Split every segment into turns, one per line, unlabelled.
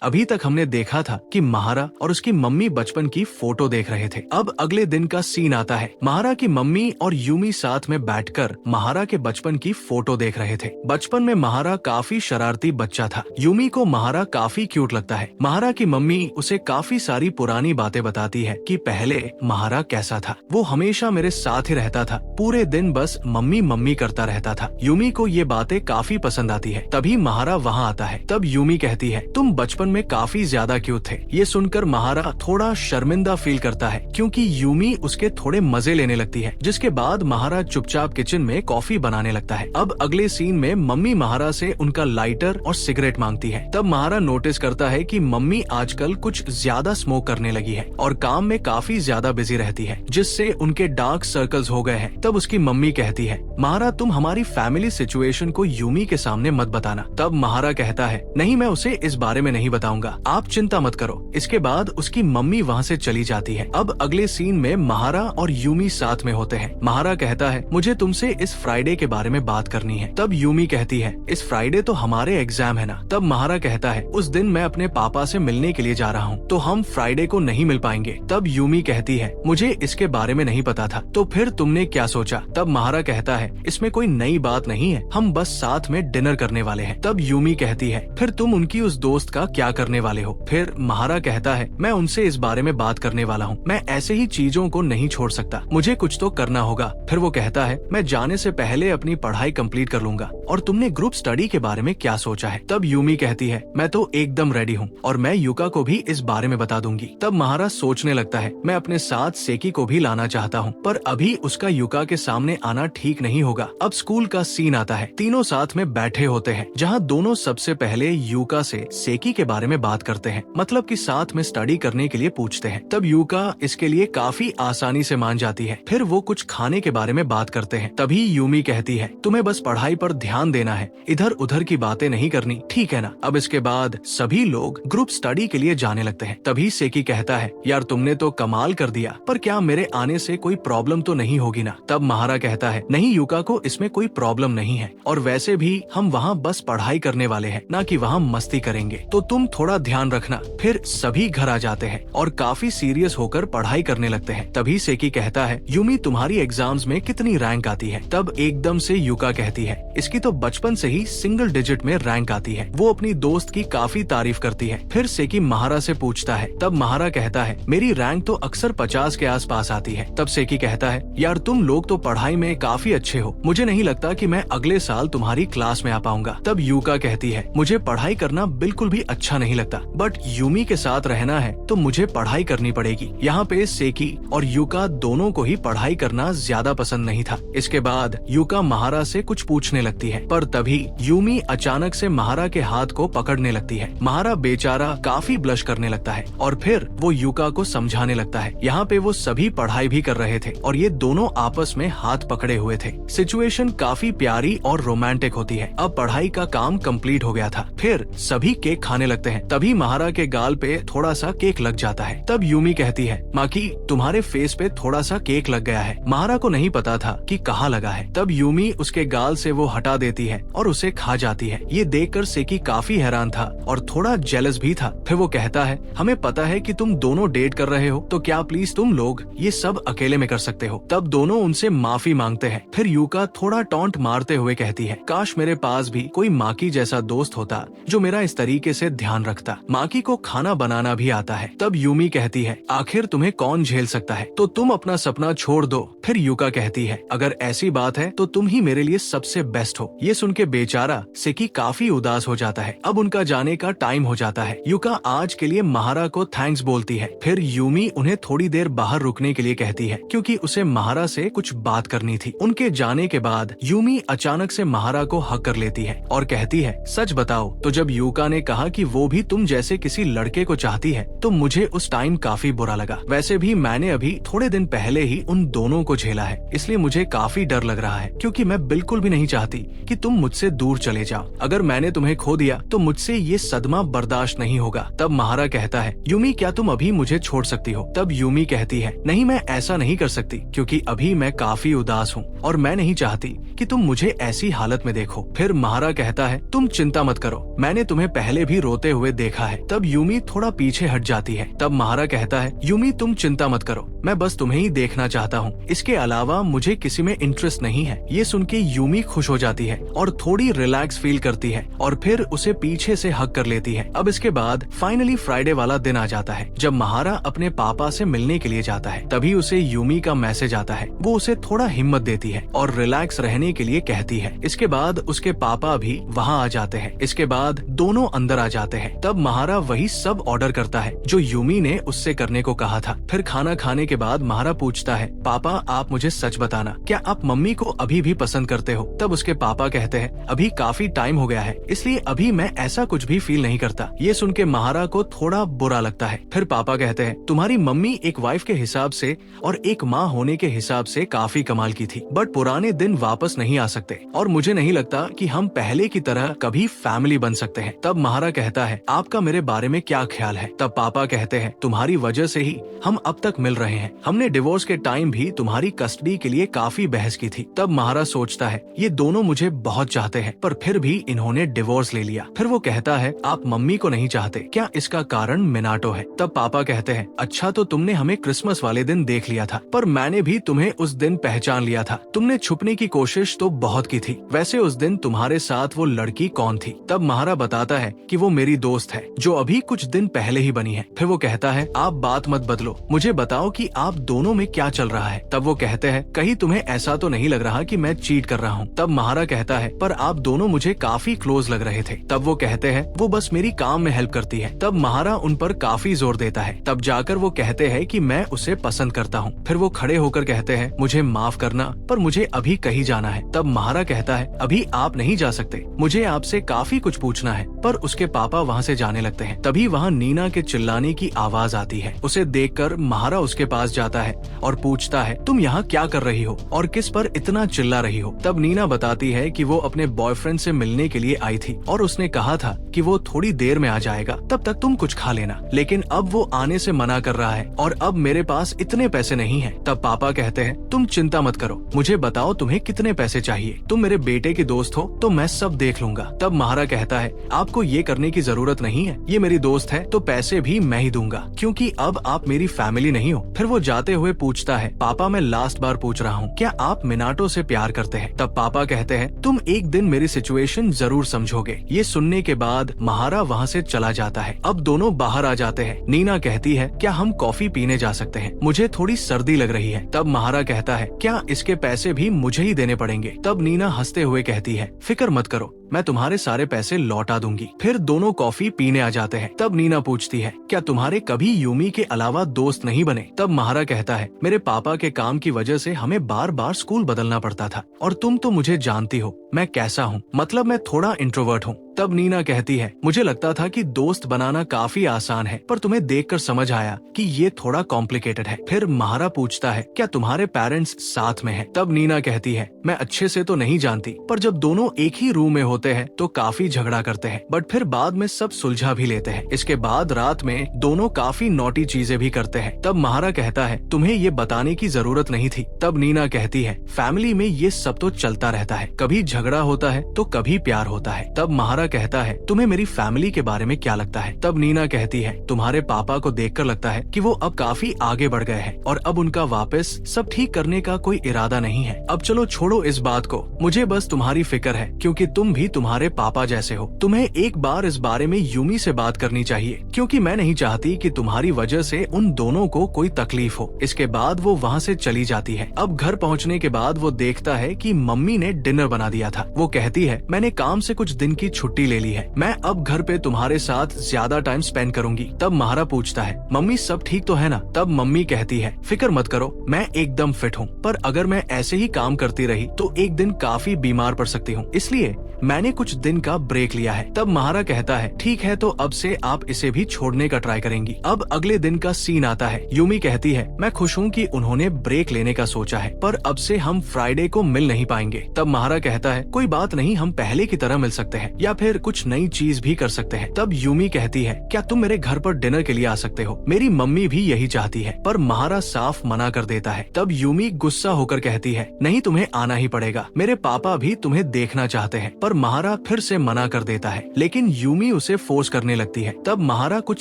अभी तक हमने देखा था कि महारा और उसकी मम्मी बचपन की फोटो देख रहे थे। अब अगले दिन का सीन आता है। महारा की मम्मी और यूमी साथ में बैठकर महारा के बचपन की फोटो देख रहे थे। बचपन में महारा काफी शरारती बच्चा था। यूमी को महारा काफी क्यूट लगता है। महारा की मम्मी उसे काफी सारी पुरानी बातें बताती है कि पहले महारा कैसा था। वो हमेशा मेरे साथ ही रहता था, पूरे दिन बस मम्मी मम्मी करता रहता था। यूमी को ये बातें काफी पसंद आती है। तभी महारा वहाँ आता है। तब यूमी कहती है, तुम बचपन में काफी ज्यादा क्यूट थे। ये सुनकर महारा थोड़ा शर्मिंदा फील करता है क्योंकि यूमी उसके थोड़े मजे लेने लगती है। जिसके बाद महारा चुपचाप किचन में कॉफी बनाने लगता है। अब अगले सीन में मम्मी महारा से उनका लाइटर और सिगरेट मांगती है। तब महारा नोटिस करता है कि मम्मी आजकल कुछ ज्यादा स्मोक करने लगी है और काम में काफी ज्यादा बिजी रहती है, जिससे उनके डार्क सर्कल्स हो गए हैं। तब उसकी मम्मी कहती है, महारा तुम हमारी फैमिली सिचुएशन को यूमी के सामने मत बताना। तब महारा कहता है, नहीं मैं उसे इस बारे में नहीं बताऊंगा, आप चिंता मत करो। इसके बाद उसकी मम्मी वहाँ से चली जाती है। अब अगले सीन में महारा और यूमी साथ में होते हैं। महारा कहता है, मुझे तुमसे इस फ्राइडे के बारे में बात करनी है। तब यूमी कहती है, इस फ्राइडे तो हमारे एग्जाम है ना। तब महारा कहता है, उस दिन मैं अपने पापा से मिलने के लिए जा रहा हूँ, तो हम फ्राइडे को नहीं मिल पाएंगे। तब यूमी कहती है, मुझे इसके बारे में नहीं पता था, तो फिर तुमने क्या सोचा? तब महारा कहता है, इसमें कोई नई बात नहीं है, हम बस साथ में डिनर करने वाले हैं। तब यूमी कहती है, फिर तुम उनकी उस दोस्त का क्या करने वाले हो? फिर महारा कहता है, मैं उनसे इस बारे में बात करने वाला हूँ, मैं ऐसे ही चीजों को नहीं छोड़ सकता, मुझे कुछ तो करना होगा। फिर वो कहता है, मैं जाने से पहले अपनी पढ़ाई कंप्लीट कर लूंगा। और तुमने ग्रुप स्टडी के बारे में क्या सोचा है? तब यूमी कहती है, मैं तो एकदम रेडी हूँ और मैं युका को भी इस बारे में बता दूंगी। तब महारा सोचने लगता है, मैं अपने साथ सेकी को भी लाना चाहता हूँ, पर अभी उसका युका के सामने आना ठीक नहीं होगा। अब स्कूल का सीन आता है। तीनों साथ में बैठे होते हैं, जहाँ दोनों सबसे पहले युका से सेकी के बारे में बात करते हैं, मतलब कि साथ में स्टडी करने के लिए पूछते हैं। तब युका इसके लिए काफी आसानी से मान जाती है। फिर वो कुछ खाने के बारे में बात करते हैं। तभी यूमी कहती है, तुम्हें बस पढ़ाई पर ध्यान देना है, इधर उधर की बातें नहीं करनी, ठीक है ना? अब इसके बाद सभी लोग ग्रुप स्टडी के लिए जाने लगते हैं। तभी सेकी कहता है, यार तुमने तो कमाल कर दिया, पर क्या मेरे आने से कोई प्रॉब्लम तो नहीं होगी ना? तब महारा कहता है, नहीं युका को इसमें कोई प्रॉब्लम नहीं है, और वैसे भी हम वहाँ बस पढ़ाई करने वाले हैं, ना कि वहाँ मस्ती करेंगे, तो तुम थोड़ा ध्यान रखना। फिर सभी घर आ जाते हैं और काफी सीरियस होकर पढ़ाई करने लगते हैं। तभी सेकी कहता है, यूमी तुम्हारी एग्जाम्स में कितनी रैंक आती है? तब एकदम से युका कहती है, इसकी तो बचपन से ही सिंगल डिजिट में रैंक आती है। वो अपनी दोस्त की काफी तारीफ करती है। फिर सेकी महारा से पूछता है। तब महारा कहता है, मेरी रैंक तो अक्सर 50 के आसपास आती है। तब सेकी कहता है, यार तुम लोग तो पढ़ाई में काफी अच्छे हो, मुझे नहीं लगता कि मैं अगले साल तुम्हारी क्लास में आ पाऊंगा। तब युका कहती है, मुझे पढ़ाई करना बिल्कुल भी अच्छा नहीं लगता, बट यूमी के साथ रहना है तो मुझे पढ़ाई करनी पड़ेगी। यहाँ पे सेकी और युका दोनों को ही पढ़ाई करना ज्यादा पसंद नहीं था। इसके बाद युका महारा से कुछ पूछने लगती है, पर तभी यूमी अचानक से महारा के हाथ को पकड़ने लगती है। महारा बेचारा काफी ब्लश करने लगता है और फिर वो युका को समझाने लगता है। यहाँ पे वो सभी पढ़ाई भी कर रहे थे और ये दोनों आपस में हाथ पकड़े हुए थे। सिचुएशन काफी प्यारी और रोमांटिक होती है। अब पढ़ाई का काम कंप्लीट हो गया था। फिर सभी केक खाने लगते हैं। तभी महारा के गाल पे थोड़ा सा केक लग जाता है। तब यूमी कहती है, माकी तुम्हारे फेस पे थोड़ा सा केक लग गया है। महारा को नहीं पता था कि कहाँ लगा है। तब यूमी उसके गाल से वो हटा देती है और उसे खा जाती है। ये देखकर सेकी काफी हैरान था और थोड़ा जेलस भी था। फिर वो कहता है, हमें पता है कि तुम दोनों डेट कर रहे हो, तो क्या प्लीज तुम लोग ये सब अकेले में कर सकते हो? तब दोनों उनसे माफी मांगते हैं। फिर युका थोड़ा टॉन्ट मारते हुए कहती है, काश मेरे पास भी कोई माकी जैसा दोस्त होता जो मेरा इस तरीके से ध्यान रखता। माकी को खाना बनाना भी आता है। तब यूमी कहती है, आखिर तुम्हें कौन झेल सकता है, तो तुम अपना सपना छोड़ दो। फिर युका कहती है, अगर ऐसी बात है तो तुम ही मेरे लिए सबसे बेस्ट हो। ये सुन के बेचारा सेकी काफी उदास हो जाता है। अब उनका जाने का टाइम हो जाता है। युका आज के लिए महारा को थैंक्स बोलती है। फिर यूमी उन्हें थोड़ी देर बाहर रुकने के लिए कहती है क्योंकि उसे महारा से कुछ बात करनी थी। उनके जाने के बाद यूमी अचानक से महारा को हक कर लेती है और कहती है, सच बताओ तो जब युका ने कहा कि वो भी तुम जैसे किसी लड़के को चाहती है तो मुझे उस टाइम काफी बुरा लगा। वैसे भी मैंने अभी थोड़े दिन पहले ही उन दोनों को झेला है, इसलिए मुझे काफी डर लग रहा है क्योंकि मैं बिल्कुल भी नहीं चाहती कि तुम मुझसे दूर चले जाओ। अगर मैंने तुम्हें खो दिया तो मुझसे ये सदमा बर्दाश्त नहीं होगा। तब महारा कहता है, यूमी क्या तुम अभी मुझे छोड़ सकती हो? तब यूमी कहती है, नहीं मैं ऐसा नहीं कर सकती क्योंकि अभी मैं काफी उदास हूँ और मैं नहीं चाहती कि तुम मुझे ऐसी हालत में देखो। फिर महारा कहता है, तुम चिंता मत करो, मैंने तुम्हें पहले भी रोते हुए देखा है। तब यूमी थोड़ा पीछे हट जाती है। तब महारा कहता है, यूमी तुम चिंता मत करो, मैं बस तुम्हें ही देखना चाहता हूँ, इसके अलावा मुझे किसी में इंटरेस्ट नहीं है। ये सुन के यूमी खुश हो जाती है और थोड़ी रिलैक्स फील करती है और फिर उसे पीछे से हग कर लेती है। अब इसके बाद फाइनली फ्राइडे वाला दिन आ जाता है जब महारा अपने पापा से मिलने के लिए जाता है। तभी उसे यूमी का मैसेज आता है। वो उसे थोड़ा हिम्मत देती है और रिलैक्स रहने के लिए कहती है। इसके बाद उसके पापा भी वहाँ आ जाते हैं। इसके बाद दोनों अंदर आ जाते हैं। तब महारा वही सब ऑर्डर करता है जो यूमी ने उससे करने को कहा था। फिर खाना खाने के बाद महारा पूछता है, पापा आप मुझे सच बताना, क्या आप मम्मी को अभी भी पसंद करते हो? तब उसके पापा कहते हैं, अभी काफी टाइम हो गया है, इसलिए अभी मैं ऐसा कुछ भी फील नहीं करता। ये सुन के महारा को थोड़ा बुरा लगता है। फिर पापा कहते हैं, तुम्हारी मम्मी एक वाइफ के हिसाब से और एक माँ होने के हिसाब से काफी कमाल की थी, बट पुराने दिन वापस नहीं आ सकते और मुझे नहीं लगता कि हम पहले की तरह कभी फैमिली बन सकते हैं। तब महारा कहता है, आपका मेरे बारे में क्या ख्याल है? तब पापा कहते हैं, तुम्हारी वजह से ही हम अब तक मिल रहे हैं। हमने डिवोर्स के टाइम भी तुम्हारी कस्टडी के लिए काफी बहस की थी। तब महारा सोचता है, ये दोनों मुझे बहुत चाहते हैं पर फिर भी इन्होंने डिवोर्स ले लिया। फिर वो कहता है, आप मम्मी को नहीं चाहते, क्या इसका कारण मिनाटो है? तब पापा कहते हैं, अच्छा तो तुमने हमें क्रिसमस वाले दिन देख लिया था, पर मैंने भी तुम्हें उस दिन पहचान लिया था। तुमने छुपने की कोशिश तो बहुत की थी। वैसे उस दिन तुम्हारे साथ वो लड़की कौन थी? तब महारा बताता है कि वो मेरी दोस्त है जो अभी कुछ दिन पहले ही बनी है। फिर वो कहता है, आप बात मत बदलो, मुझे बताओ कि आप दोनों में क्या चल रहा है। तब वो कहते हैं, कहीं तुम्हें ऐसा तो नहीं लग रहा कि मैं चीट कर रहा हूँ? तब महारा कहता है, पर आप दोनों मुझे काफी क्लोज लग रहे थे। तब वो कहते हैं, वो बस मेरी काम में हेल्प करती है। तब महारा उन पर काफी जोर देता है। तब जाकर वो कहते हैं कि मैं उसे पसंद करता हूँ। फिर वो खड़े होकर कहते हैं, मुझे माफ करना पर मुझे अभी कहीं जाना है। तब महारा कहता है, अभी आप नहीं जा सकते, मुझे आपसे काफी कुछ पूछना है। पर उसके पापा वहाँ से जाने लगते हैं। तभी वहाँ नीना के चिल्लाने की आवाज आती है। उसे देखकर महारा उसके पास जाता है और पूछता है, तुम यहाँ क्या कर रही हो और किस पर इतना चिल्ला रही हो? तब नीना बताती है कि वो अपने बॉयफ्रेंड से मिलने के लिए आई थी और उसने कहा था कि वो थोड़ी देर में आ जाएगा, तब तक तुम कुछ खा लेना, लेकिन अब वो आने से मना कर रहा है और अब मेरे पास इतने पैसे नहीं है। तब पापा कहते हैं, तुम चिंता मत करो, मुझे बताओ तुम्हें कितने पैसे चाहिए, तुम मेरे बेटे की दोस्त हो तो मैं सब देख लूंगा। तब महारा कहता है, आपको ये करने की जरूरत नहीं है, ये मेरी दोस्त है तो पैसे भी मैं ही दूंगा, क्योंकि अब आप मेरी फैमिली नहीं हो। फिर वो जाते हुए पूछता है, पापा मैं लास्ट बार पूछ रहा हूँ, क्या आप मिनाटो से प्यार करते हैं? तब पापा कहते हैं, तुम एक दिन मेरी सिचुएशन जरूर समझोगे। ये सुनने के बाद महारा वहाँ से चला जाता है। अब दोनों बाहर आ जाते हैं। नीना कहती है, क्या हम कॉफी पीने जा सकते हैं? मुझे थोड़ी सर्दी लग रही है। तब महारा कहता है, क्या इसके पैसे भी मुझे ही देने पड़ेंगे? तब नीना हंसते हुए कहती है, फिक्र मत करो, मैं तुम्हारे सारे पैसे लौटा दूंगी। फिर दोनों कॉफी पीने आ जाते हैं। तब नीना पूछती है, क्या तुम्हारे कभी यूमी के अलावा दोस्त नहीं बने? तब महारा कहता है, मेरे पापा के काम की वजह से हमें बार बार स्कूल बदलना पड़ता था और तुम तो मुझे जानती हो मैं कैसा हूँ, मतलब मैं थोड़ा इंट्रोवर्ट हूँ। तब नीना कहती है, मुझे लगता था कि दोस्त बनाना काफी आसान है, पर तुम्हें देखकर समझ आया कि ये थोड़ा कॉम्प्लिकेटेड है। फिर महारा पूछता है, क्या तुम्हारे पेरेंट्स साथ में हैं? तब नीना कहती है, मैं अच्छे से तो नहीं जानती, पर जब दोनों एक ही रूम में होते हैं तो काफी झगड़ा करते हैं, बट फिर बाद में सब सुलझा भी लेते हैं। इसके बाद रात में दोनों काफी नॉटी चीजें भी करते हैं। तब महारा कहता है, तुम्हें ये बताने की जरूरत नहीं थी। तब नीना कहती है, फैमिली में ये सब तो चलता रहता है, कभी झगड़ा होता है तो कभी प्यार होता है। तब महारा कहता है, तुम्हें मेरी फैमिली के बारे में क्या लगता है? तब नीना कहती है, तुम्हारे पापा को देखकर लगता है कि वो अब काफी आगे बढ़ गए हैं और अब उनका वापस सब ठीक करने का कोई इरादा नहीं है। अब चलो छोड़ो इस बात को, मुझे बस तुम्हारी फिक्र है, क्योंकि तुम भी तुम्हारे पापा जैसे हो। तुम्हें एक बार इस बारे में यूमी से बात करनी चाहिए, क्योंकि मैं नहीं चाहती कि तुम्हारी वजह से उन दोनों को कोई तकलीफ हो। इसके बाद वो वहाँ से चली जाती है। अब घर पहुँचने के बाद वो देखता है कि मम्मी ने डिनर बना दिया था। वो कहती है, मैंने काम से कुछ दिन की छुट्टी ले ली है, मैं अब घर पे तुम्हारे साथ ज्यादा टाइम स्पेंड करूंगी। तब महारा पूछता है, मम्मी सब ठीक तो है ना? तब मम्मी कहती है, फिक्र मत करो, मैं एकदम फिट हूँ, पर अगर मैं ऐसे ही काम करती रही तो एक दिन काफी बीमार पड़ सकती हूँ, इसलिए मैंने कुछ दिन का ब्रेक लिया है। तब महारा कहता है, ठीक है तो अब से आप इसे भी छोड़ने का ट्राई करेंगी। अब अगले दिन का सीन आता है। यूमी कहती है, मैं खुश हूँ कि उन्होंने ब्रेक लेने का सोचा है, पर अब से हम फ्राइडे को मिल नहीं पाएंगे। तब महारा कहता है, कोई बात नहीं, हम पहले की तरह मिल सकते हैं या फिर कुछ नई चीज भी कर सकते हैं। तब यूमी कहती है, क्या तुम मेरे घर पर डिनर के लिए आ सकते हो? मेरी मम्मी भी यही चाहती है, पर महारा साफ मना कर देता है। तब यूमी गुस्सा होकर कहती है, नहीं तुम्हें आना ही पड़ेगा, मेरे पापा भी तुम्हें देखना चाहते हैं। पर महारा फिर से मना कर देता है, लेकिन यूमी उसे फोर्स करने लगती है। तब महारा कुछ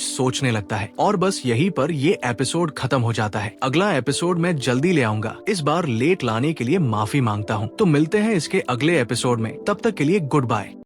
सोचने लगता है और बस यहीं पर ये एपिसोड खत्म हो जाता है। अगला एपिसोड मैं जल्दी ले आऊंगा। इस बार लेट लाने के लिए माफी मांगता हूँ। तो मिलते हैं इसके अगले एपिसोड में, तब तक के लिए गुड बाय।